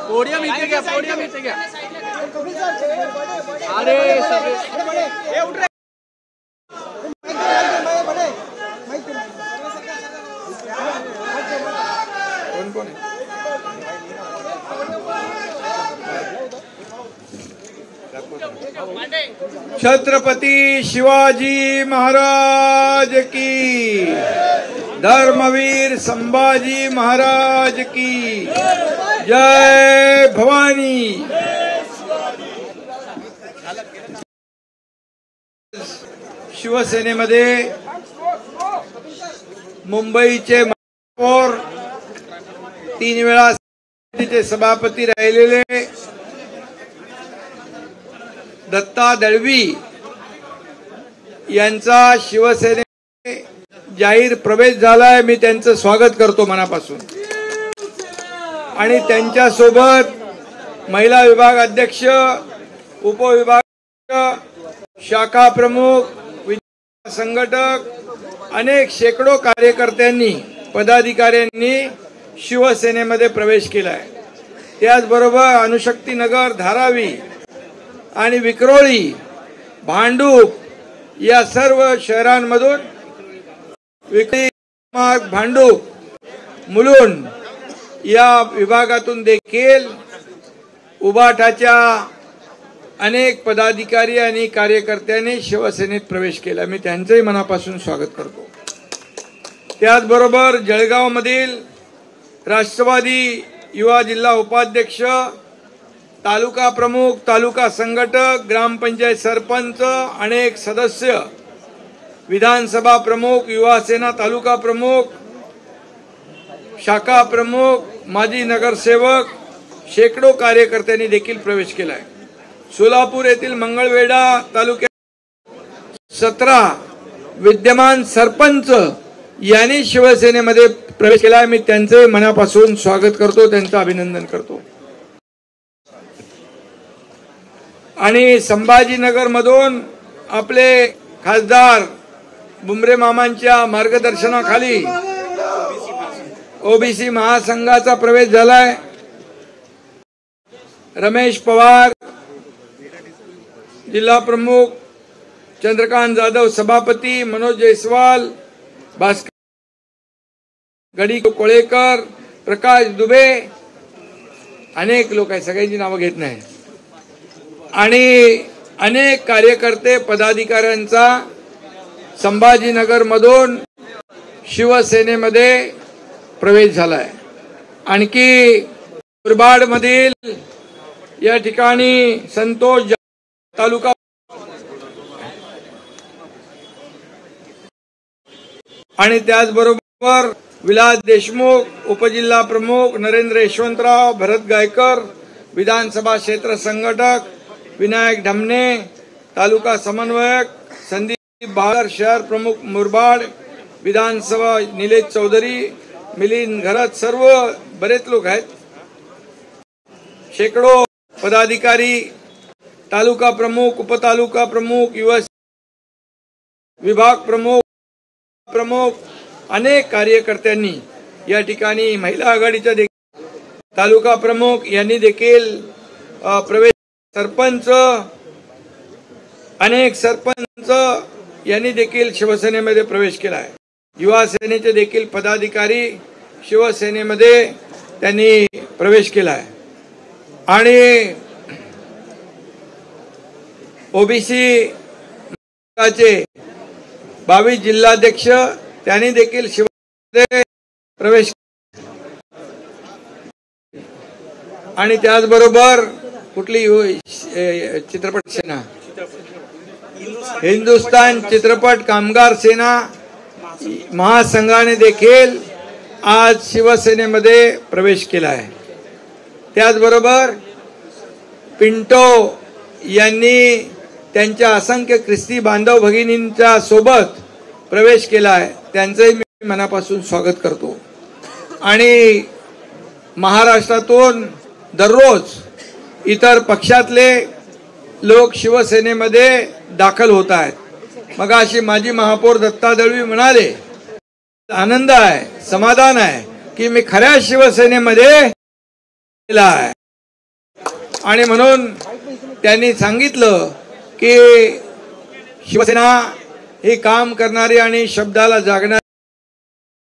Podium इथे घ्या, podium इथे घ्या. अरे कोण कोण आहे? छत्रपती शिवाजी महाराज की, धर्मवीर संभाजी महाराज की जय भवानी. शिवसेनेमध्ये मुंबईचे महापौर, 3 वेळा सभापती राहिलेले दत्ता दळवी यांचा शिवसेनेत जाहीर प्रवेश झालाय. मी त्यांचं स्वागत करतो मनापासून. आणि त्यांच्या सोबत महिला विभाग अध्यक्ष, उपविभाग, शाखा प्रमुख, संघटक, अनेक शेकडो कार्यकर्त्यांनी, पदाधिकाऱ्यांनी शिवसेनेमध्ये प्रवेश केलाय. त्याचबरोबर अणुशक्तीनगर, धारावी आणि विक्रोळी, भांडूप या सर्व शहरांमधून, भांडूप, मुलुंड या विभागातून देखील उबाठाच्या अनेक पदाधिकारी आणि कार्यकर्त्यांनी शिवसेनेत प्रवेश केला. मी त्यांचंही मनापासून स्वागत करतो. त्याचबरोबर जळगावमधील राष्ट्रवादी युवा जिल्हा उपाध्यक्ष, तालुका प्रमुख, तालुका संघटक, ग्रामपंचायत सरपंच, अनेक सदस्य, विधानसभा प्रमुख, युवा सेना तालुका प्रमुख, शाखा प्रमुख, माजी नगरसेवक, शेकडो कार्यकर्त्यांनी देखील प्रवेश केलाय. सोलापूर येथील मंगळवेढा तालुक्यात 17 विद्यमान सरपंच यांनी शिवसेनेमध्ये प्रवेश केलाय. मी त्यांचे मनापासून स्वागत करतो, त्यांचं अभिनंदन करतो. आणि संभाजीनगर मधून आपले खासदार बुमरे मामांच्या मार्गदर्शनाखाली ओबीसी महासंघाचा प्रवेश झालाय. रमेश पवार जिल्हा प्रमुख, चंद्रकांत जाधव सभापती, मनोज जयस्वाल, भास्कर गडी कोळेकर, प्रकाश दुबे, अनेक लोक आहेत, सगळ्यांची नावं घेत नाही. आणि अनेक कार्यकर्ते, पदाधिकाऱ्यांचा संभाजीनगर मधून शिवसेनेमध्ये प्रवेश झालाय. आणखी मुरबाड मधील या ठिकाणी संतोष तालुका आणि त्याचबरोबर विलास देशमुख, उपजिल्हा प्रमुख, नरेंद्र यशवंतराव, भरत गायकर, विधानसभा क्षेत्र संघटक, विनायक ढमणे, तालुका समन्वयक, संदीप बहादर, शहर प्रमुख मुरबाड, विधानसभा निलेश चौधरी, मिलिंद घरत, सर्व बरेच लोक आहेत. शेकडो पदाधिकारी, तालुका प्रमुख, उपतालुका प्रमुख, युवा विभाग प्रमुख, अनेक कार्यकर्त्यांनी या ठिकाणी, महिला आघाडीच्या तालुका प्रमुख यांनी देखील प्रवेश, सरपंच, अनेक सरपंच यांनी देखील शिवसेनेमध्ये प्रवेश केला आहे. युवा सेनेचे देखील पदाधिकारी शिवसेनेमध्ये त्यांनी प्रवेश केला आहे. आणि ओबीसी चे 22 जिल्हाध्यक्ष त्यांनी देखील शिवसेनेमध्ये प्रवेश. आणि त्याचबरोबर कुठली चित्रपट सेना, हिंदुस्थान चित्रपट कामगार सेना महासंघाने देखील आज शिवसेनेमध्ये प्रवेश केला आहे. त्याचबरोबर पिंटो यांनी त्यांच्या असंख्य ख्रिस्ती बांधव भगिनींच्या सोबत प्रवेश केला आहे. त्यांचंही मी मनापासून स्वागत करतो. आणि महाराष्ट्रातून दररोज इतर पक्षातले लोक शिवसेनेमध्ये दाखल होत आहेत. मगाशी माजी महापौर दत्ता दळवी म्हणाले, आनंद आहे, समाधान आहे की मी खऱ्या शिवसेनेमध्ये आहे. आणि म्हणून त्यांनी सांगितलं की शिवसेना ही काम करणारी आणि शब्दाला जागणारी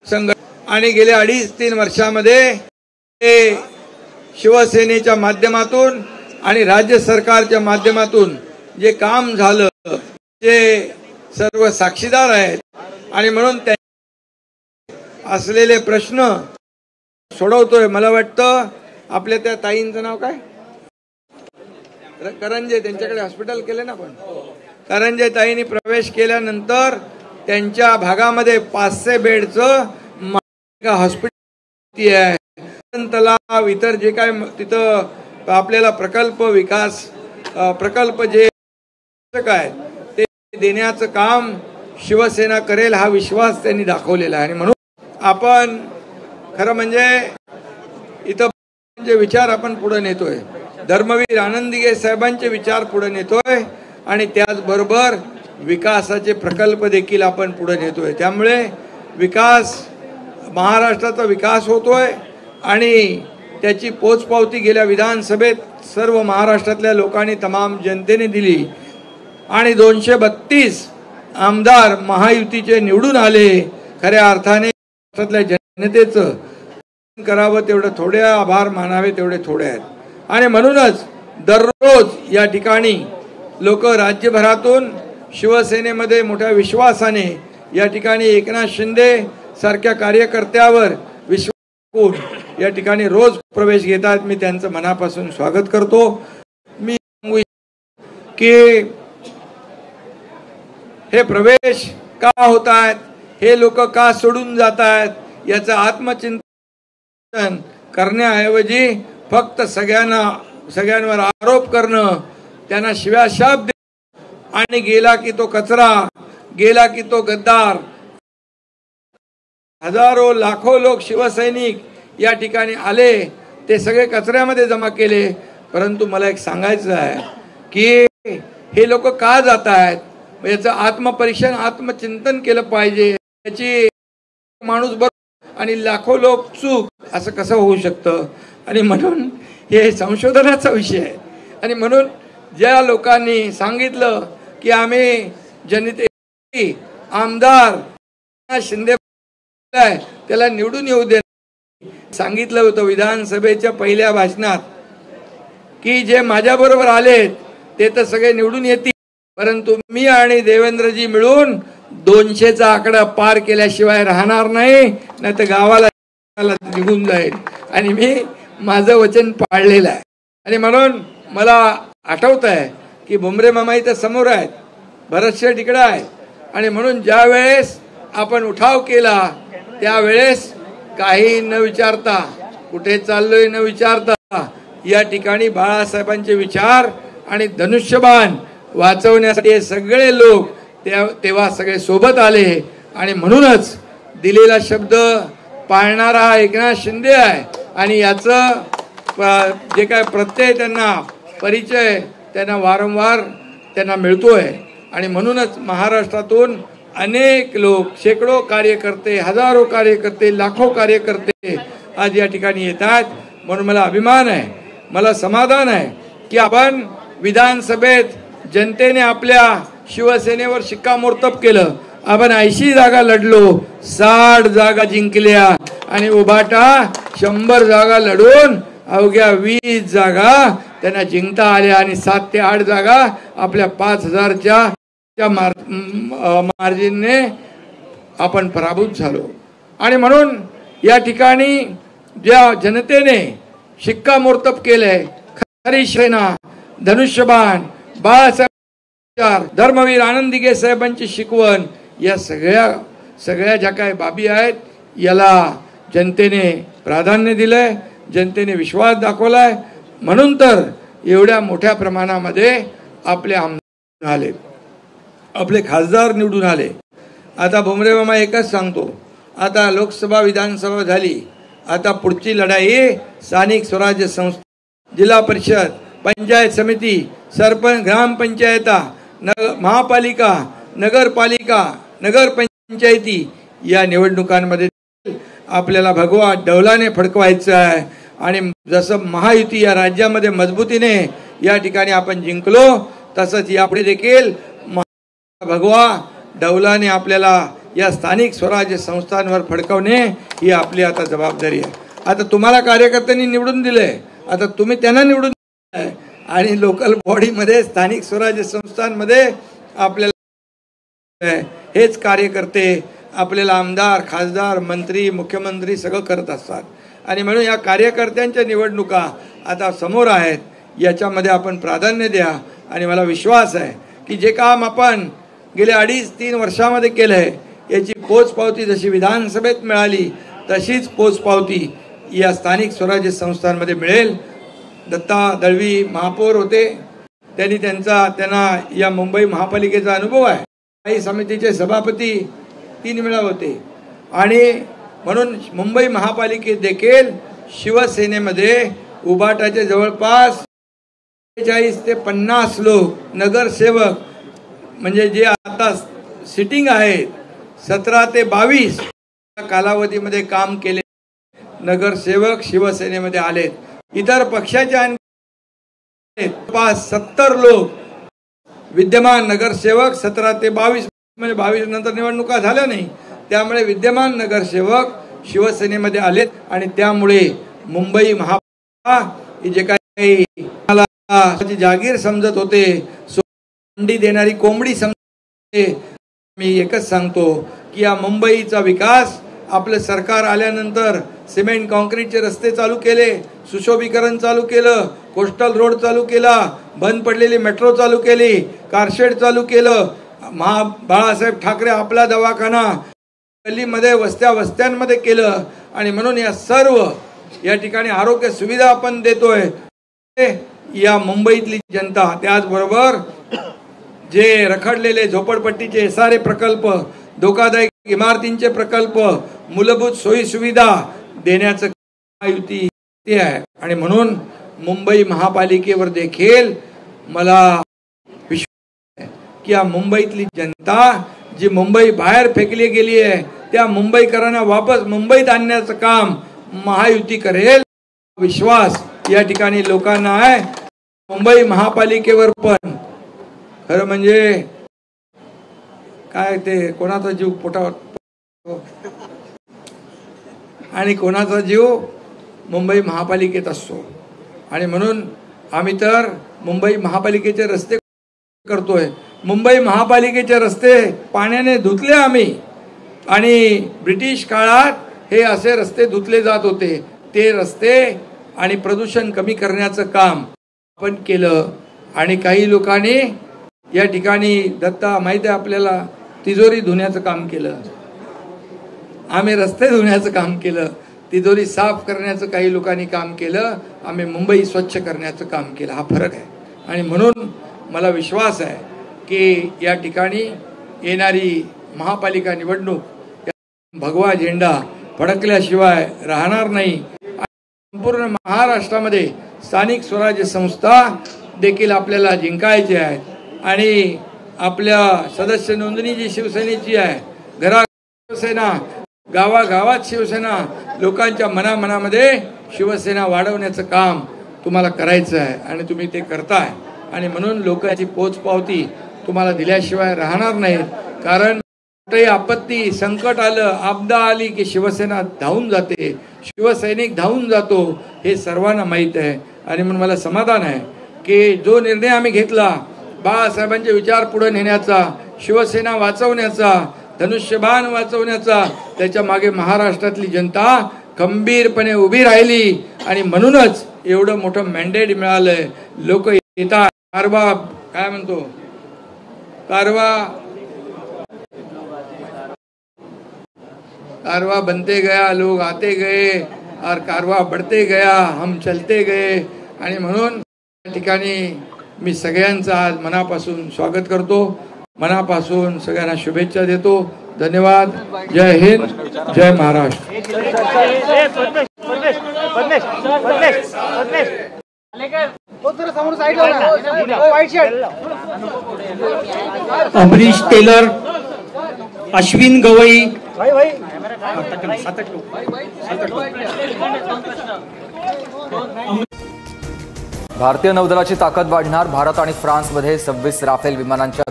संघटना आणि गेल्या 2.5-3 वर्षामध्ये ते शिवसेनेच्या माध्यमातून आणि राज्य सरकारच्या माध्यमातून जे काम झालं ते सर्व साक्षीदार आहेत. आणि म्हणून त्या असलेले प्रश्न सोडवतोय. मला वाटतं आपल्या त्या ताईंचं नाव काय, करंजे, त्यांच्याकडे हॉस्पिटल केले ना. पण करंजे ताईंनी प्रवेश केल्यानंतर त्यांच्या भागामध्ये 500 बेडचं हॉस्पिटल आहे. तलाव इतर जे काय तिथं आपल्याला प्रकल्प जे काय ते देण्याचं काम शिवसेना करेल हा विश्वास त्यांनी दाखवलेला आहे. आणि म्हणून आपण खरं म्हणजे इथं जे विचार आपण पुढे नेतोय, धर्मवीर आनंदीगे साहेबांचे विचार पुढे नेतोय आणि त्याचबरोबर विकासाचे प्रकल्प देखील आपण पुढे नेतोय. त्यामुळे महाराष्ट्राचा विकास होतोय आणि त्याची पोचपावती गेल्या विधानसभेत सर्व महाराष्ट्रातल्या लोकांनी, तमाम जनतेने दिली आणि 232 आमदार महायुतीचे निवडून आले. खऱ्या अर्थाने महाराष्ट्रातल्या जनतेचं करावं तेवढं थोडे, आभार मानावे तेवढे थोडे आहेत. आणि म्हणूनच दररोज या ठिकाणी लोक राज्यभरातून शिवसेनेमध्ये मोठ्या विश्वासाने या ठिकाणी एकनाथ शिंदे सारख्या कार्यकर्त्यावर विश्वास या ठिकाणी रोज प्रवेश घेतात. मी त्यांचं मनापासून स्वागत करतो. मी सांगू की हे प्रवेश का होत आहेत, हे लोक का सोडून जात आहेत, याचं आत्मचिंतन करण्याऐवजी फक्त सगळ्यांवर आरोप करणं, त्यांना शिव्याशाप देणं आणि गेला की तो कचरा, गेला की तो गद्दार. हजारो लाखो लोक शिवसैनिक या ठिकाणी आले, ते सगळे कचऱ्यामध्ये जमा केले. परंतु मला एक सांगायचं आहे की हे लोक का जात आहेत, याचं आत्मपरीक्षण, आत्मचिंतन केलं पाहिजे. याची माणूस बरोबर आणि लाखो लोक चूक, असं कसं होऊ शकतं. आणि म्हणून हे संशोधनाचा विषय आहे. आणि म्हणून ज्या लोकांनी सांगितलं की आम्ही जनते आमदार शिंदे त्याला निवडून येऊ दे, सांगितलं होतं विधानसभेच्या पहिल्या भाषणात की जे माझ्या बरोबर आलेत ते तर सगळे निवडून येतील, परंतु मी आणि देवेंद्रजी मिळून 200चा आकडा पार केल्याशिवाय राहणार नाही, नाही तर गावाला निघून जाईल. आणि मी माझं वचन पाळलेलं आहे. आणि म्हणून मला आठवत आहे की भुमरे मामा इथं समोर आहेत, भरतशेठ इकडे आहे. आणि म्हणून ज्या वेळेस आपण उठाव केला त्यावेळेस काही न विचारता, कुठे चाललोय न विचारता, या ठिकाणी बाळासाहेबांचे विचार आणि धनुष्यबाण वाचवण्यासाठी हे सगळे लोक तेव्हा सगळे सोबत आले. आणि म्हणूनच दिलेला शब्द पाळणारा एकनाथ शिंदे आहे. आणि याचं जे काय प्रत्यय त्यांना परिचय त्यांना वारंवार त्यांना मिळतोय. आणि म्हणूनच महाराष्ट्रातून अनेक लोक, शेकडो कार्यकर्ते, हजारो कार्यकर्ते, लाखो कार्यकर्ते आज या ठिकाणी येतात. म्हणून मला अभिमान आहे, मला समाधान आहे की आपण विधानसभेत जनतेने आपल्या शिवसेनेवर शिक्कामोर्तब केलं. आपण 80 जागा लढलो, 60 जागा जिंकल्या आणि उभाटा 100 जागा लढून अवघ्या 20 जागा त्यांना जिंकता आल्या. आणि 7 ते 8 जागा आपल्या 5000च्या मार्जिनने आपण पराभूत झालो. आणि म्हणून या ठिकाणी ज्या जनतेने शिक्कामोर्तब केलंय, खरी सेना, धनुष्यबाण, बाळासाहेब, धर्मवीर आनंदीगे साहेबांची शिकवण, या सगळ्या ज्या काही बाबी आहेत याला जनतेने प्राधान्य दिलंय, जनतेने विश्वास दाखवलाय. म्हणून तर एवढ्या मोठ्या प्रमाणामध्ये आपले आमदार आले, आपले खासदार निवडून आले. आता भुमरे मामा एकच सांगतो, आता लोकसभा विधानसभा झाली, आता पुढची लढाई स्थानिक स्वराज्य संस्था, जिल्हा परिषद, पंचायत समिती, सरपंच, ग्रामपंचायता, महापालिका नगरपालिका, नगरपंचायती या निवडणुकांमध्ये आपल्याला भगवा डौलाने फडकवायचं आहे. आणि जसं महायुती या राज्यामध्ये मजबूतीने या ठिकाणी आपण जिंकलो, तसंच यापुढे देखील भगवा डौलाने आपल्याला या स्थानिक स्वराज्य संस्थांवर फडकवणे ही आपली आता जबाबदारी आहे. आता तुम्हाला कार्यकर्त्यांनी निवडून दिले, आता तुम्ही त्यांना निवडून दिले आणि लोकल बॉडीमध्ये स्थानिक स्वराज्य संस्थांमध्ये आपल्याला हेच कार्यकर्ते आपल्याला आमदार, खासदार, मंत्री, मुख्यमंत्री सगळं करत असतात. आणि म्हणून या कार्यकर्त्यांच्या निवडणुका आता समोर आहेत, याच्यामध्ये आपण प्राधान्य द्या. आणि मला विश्वास आहे की जे काम आपण गेल्या 2.5-3 वर्षामध्ये केलं आहे, याची पोचपावती जशी विधानसभेत मिळाली तशीच पोचपावती या स्थानिक स्वराज्य संस्थांमध्ये मिळेल. दत्ता दळवी महापौर होते, त्यांना या मुंबई महापालिकेचा अनुभव आहे. काही समितीचे सभापती 3 वेळा होते. आणि म्हणून मुंबई महापालिकेत देखील शिवसेनेमध्ये उभाटाचे जवळपास 40 ते 50 लोक नगरसेवक, म्हणजे जे आता सिटिंग आहेत 17 ते 22 कालावधीमध्ये काम केले नगरसेवक शिवसेनेमध्ये आलेत. इतर पक्षाच्या 70 लोक विद्यमान नगरसेवक 17 ते 22, म्हणजे 22 नंतर निवडणुका झाल्या नाही, त्यामुळे विद्यमान नगरसेवक शिवसेनेमध्ये आलेत. आणि त्यामुळे मुंबई महापालिका जे काही जागीर समजत होते, अंडी देणारी कोंबडी समजत होते, मी एकच सांगतो की या मुंबईचा विकास आपलं सरकार आल्यानंतर सिमेंट कॉन्क्रीटचे रस्ते चालू केले, सुशोभीकरण चालू केलं, कोस्टल रोड चालू केला, बंद पडलेली मेट्रो चालू केली, कारशेड चालू केलं, बाळासाहेब ठाकरे आपला दवाखाना गल्लीमध्ये वस्त्यांमध्ये केलं. आणि म्हणून या सर्व या ठिकाणी आरोग्य सुविधा आपण देतोय. या मुंबईतली जनता, त्याचबरोबर जे रखडलेले झोपडपट्टीचे सारे प्रकल्प, धोकादायक इमारतींचे प्रकल्प, मूलभूत सोयी सुविधा देण्याचं युती ते आहे. आणि म्हणून मुंबई महापालिकेवर देखील मला विश्वास आहे की या मुंबईतली जनता जी मुंबई बाहेर फेकली गेली आहे, त्या मुंबईकरांना वापस मुंबईत आणण्याचं काम महायुती करेल. विश्वास या ठिकाणी लोकांना आहे. मुंबई महापालिकेवर पण खरं म्हणजे काय ते कोणाचा जीव पोटावर आणि कोणाचा जीव मुंबई महापालिकेत असतो. आणि म्हणून आम्ही तर मुंबई महापालिकेचे रस्ते करतोय. मुंबई महापालिकेचे रस्ते पाण्याने धुतले आम्ही, आणि ब्रिटिश काळात हे असे रस्ते धुतले जात होते. ते रस्ते आणि प्रदूषण कमी करण्याचं काम आपण केलं. आणि काही लोकांनी या ठिकाणी दत्ता माहिती आहे आपल्याला, तिजोरी धुण्याचं काम केलं, आम्ही रस्ते धुण्याचं काम केलं, तिजोरी साफ करण्याचं काही लोकांनी काम केलं, आम्ही मुंबई स्वच्छ करण्याचं काम केलं. हा फरक आहे. आणि म्हणून मला विश्वास आहे की या ठिकाणी येणारी महापालिका निवडणूक भगवा झेंडा फडकल्याशिवाय राहणार नाही. संपूर्ण महाराष्ट्रामध्ये स्थानिक स्वराज्य संस्था देखील आपल्याला जिंकायचे आहेत. आणि आपल्या सदस्य नोंदणी जी शिवसेनेची आहे, घरात शिवसेना, गावागावात शिवसेना, लोकांच्या मनामध्ये शिवसेना वाढवण्याचं काम तुम्हाला करायचं आहे आणि तुम्ही ते करताय. आणि म्हणून लोकांची पोचपावती तुम्हाला दिल्याशिवाय राहणार नाहीत. कारण कुठेही आपत्ती, संकट आलं, आपदा आली की शिवसेना धावून जाते, शिवसैनिक धावून जातो, हे सर्वांना माहीत आहे. आणि म्हणून मला समाधान आहे की जो निर्णय आम्ही घेतला बाळासाहेबांचे विचार पुढे नेण्याचा, शिवसेना वाचवण्याचा, धनुष्यबाण वाचवण्याचा, त्याच्या मागे महाराष्ट्रातली जनता खंबीरपणे उभी राहिली. आणि म्हणूनच एवढं मोठं मॅन्डेट मिळालंय. लोक येतात, कारवा काय म्हणतो, कारवा बनते गया, लोग आते गए और कारवा बढ़ते गया, हम चलते गए. आणि म्हणून या ठिकाणी मी सगळ्यांचं आज मनापासून स्वागत करतो, मनापासून सगळ्यांना शुभेच्छा देतो. धन्यवाद. जय हिंद, जय महाराष्ट्र. समोर साईड अमरीश टेलर, अश्विन गवई, भारतीय नौदलाची ताकद वाढणार. भारत आणि फ्रान्समध्ये 26 राफेल विमानांच्या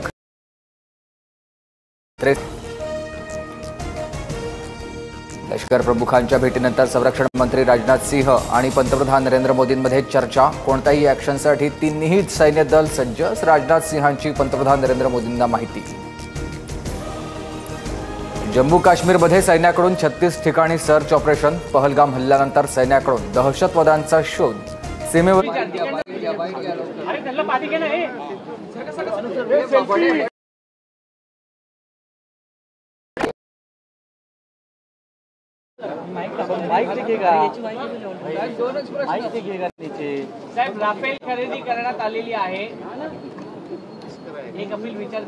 लष्कर प्रमुखांच्या भेटीनंतर संरक्षण मंत्री राजनाथ सिंह आणि पंतप्रधान नरेंद्र मोदींमध्ये चर्चा. कोणत्याही ॲक्शनसाठी तिन्ही सैन्य दल सज्ज. राजनाथ सिंहांची पंतप्रधान नरेंद्र मोदींना माहिती. जम्मू काश्मीरमध्ये सैन्याकडून 36 ठिकाणी सर्च ऑपरेशन. पहलगाम हल्ल्यानंतर सैन्याकडून दहशतवाद्यांचा शोध. सीमेवर साहेब राफेल खरेदी करण्यात आलेली आहे. एक अपील विचार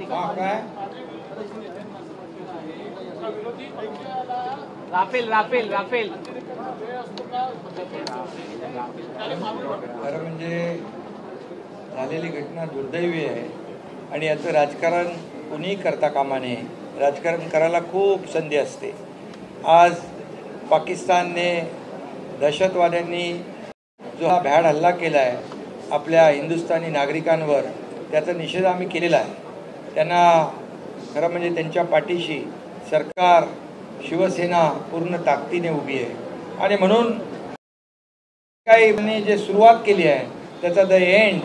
राफेल राफेल राफेल खरं म्हणजे झालेली घटना दुर्दैवी आहे आणि याचं राजकारण कुणीही करता कामा नये. राजकारण करायला खूप संधी असते. आज पाकिस्तानने दहशतवाद्यांनी जो हा भ्याड हल्ला केला आहे आपल्या हिंदुस्थानी नागरिकांवर, त्याचा निषेध आम्ही केलेला आहे. त्यांना खरं म्हणजे त्यांच्या पाठीशी सरकार, शिवसेना पूर्ण ताकदीने उभी आहे आणि म्हणून काही जे सुरुवात केली आहे त्याचा द एंड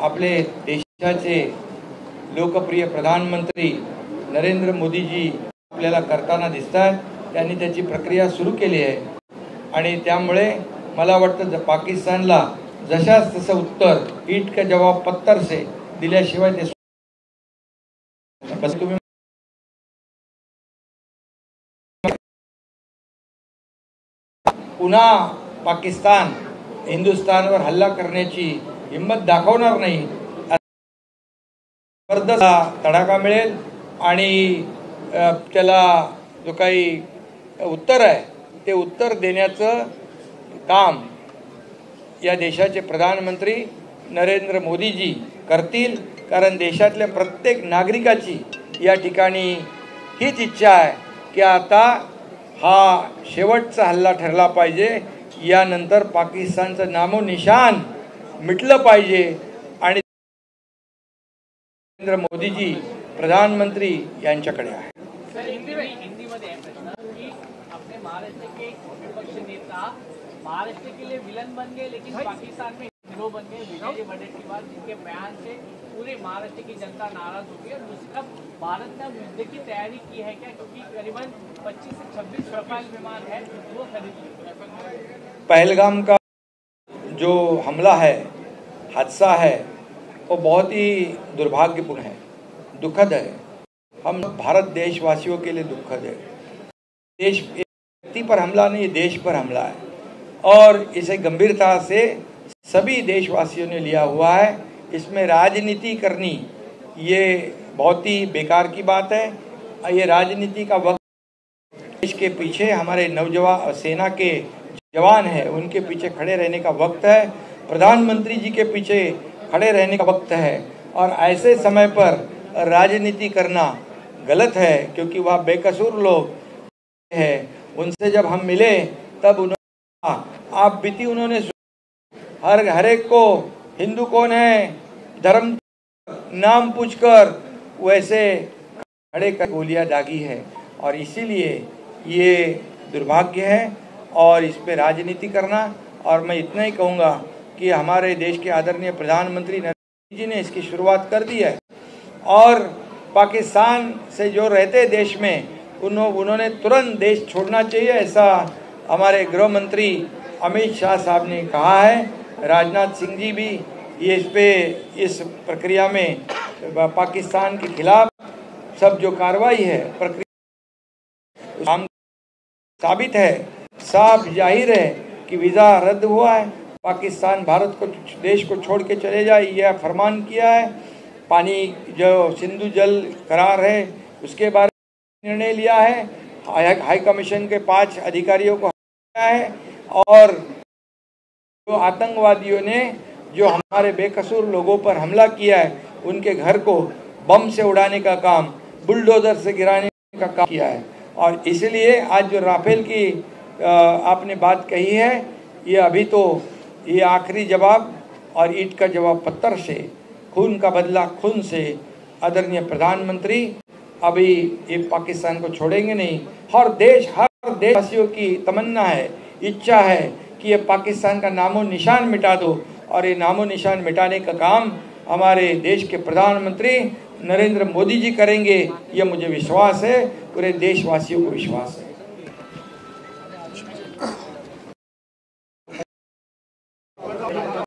आपले देशाचे लोकप्रिय प्रधानमंत्री नरेंद्र मोदीजी आपल्याला करताना दिसतात. त्यांनी त्याची प्रक्रिया सुरू केली आहे आणि त्यामुळे मला वाटतं पाकिस्तानला जशाच तसं उत्तर ईट का जवाब पत्थर से दिल्याशिवाय ते तुम्ही पुन्हा पाकिस्तान हिंदुस्थानवर हल्ला करण्याची हिंमत दाखवणार नाही. जबरदस्त तडाखा मिळेल आणि त्याला जो काही उत्तर आहे ते उत्तर देण्याचं काम या देशाचे प्रधानमंत्री नरेंद्र मोदीजी करतील. कारण देशातल्या प्रत्येक नागरिकाची या ठिकाणी हीच इच्छा आहे की आता हा शेवटचा हल्ला ठरला पाहिजे. यानंतर पाकिस्तानचं नामोनिशान मिटलं पाहिजे आणि नरेंद्र मोदीजी प्रधानमंत्री यांच्याकडे आहे. हिंदी में प्रश्न कि अपने महाराष्ट्र के विपक्ष नेता महाराष्ट्र के लिए विलन बन गए लेकिन पाकिस्तान में हीरो बन गए विजय जी बजट के बाद, जिनके बयान से पूरे महाराष्ट्र की जनता नाराज हो गई. और दूसरा, भारत ने युद्ध की तैयारी की है क्या, क्योंकि करीबन 25 से 26 रफाल विमान है वो खरीद. पहलगाम का जो हमला है, हादसा है, वो बहुत ही दुर्भाग्यपूर्ण है, दुखद है. हम भारत देशवासियों के लिए दुखद है. देश व्यक्ति पर हमला नहीं, देश पर हमला है और इसे गंभीरता से सभी देशवासियों ने लिया हुआ है. इसमें राजनीति करनी ये बहुत ही बेकार की बात है. ये राजनीति का वक्त देश के पीछे हमारे नौजवान सेना के जवान हैं, उनके पीछे खड़े रहने का वक्त है. प्रधानमंत्री जी के पीछे खड़े रहने का वक्त है और ऐसे समय पर राजनीति करना गलत है, क्योंकि वह बेकसूर लोग हैं. उनसे जब हम मिले तब उन्होंने आप बीती उन्होंने हर एक को हिंदू कौन है धर्म नाम पूछकर वैसे खड़े कर गोलियां दागी है और इसीलिए ये दुर्भाग्य है और इस पे राजनीति करना. और मैं इतना ही कहूँगा कि हमारे देश के आदरणीय प्रधानमंत्री नरेंद्र जी ने इसकी शुरुआत कर दी है और पाकिस्तान से जो रहते देश में उन्होंने तुरंत देश छोड़ना चाहिए, ऐसा हमारे गृह मंत्री अमित शाह साहब ने कहा है. राजनाथ सिंह जी भी ये इस प्रक्रिया में पाकिस्तान के खिलाफ सब जो कार्रवाई है प्रक्रिया साबित है, साफ जाहिर है कि वीज़ा रद्द हुआ है. पाकिस्तान भारत को देश को छोड़ के चले जाए यह फरमान किया है. पानी जो सिंधु जल करार है उसके बारे में निर्णय लिया है. हाई कमीशन के 5 अधिकारियों को हटाया है और जो आतंकवादियों ने जो हमारे बेकसूर लोगों पर हमला किया है उनके घर को बम से उड़ाने का काम, बुलडोजर से गिराने का काम किया है। और इसलिए आज जो राफेल की आपने बात कही है, ये अभी तो ये आखिरी जवाब और ईंट का जवाब पत्थर से, खून का बदला खून से। आदरणीय प्रधानमंत्री अभी ये पाकिस्तान को छोड़ेंगे नहीं। हर देशवासियों की तमन्ना है, इच्छा है कि ये पाकिस्तान का नामो निशान मिटा दो, और ये नामो निशान मिटाने का काम हमारे देश के प्रधानमंत्री नरेंद्र मोदी जी करेंगे। ये मुझे विश्वास है, पूरे देशवासियों को विश्वास है।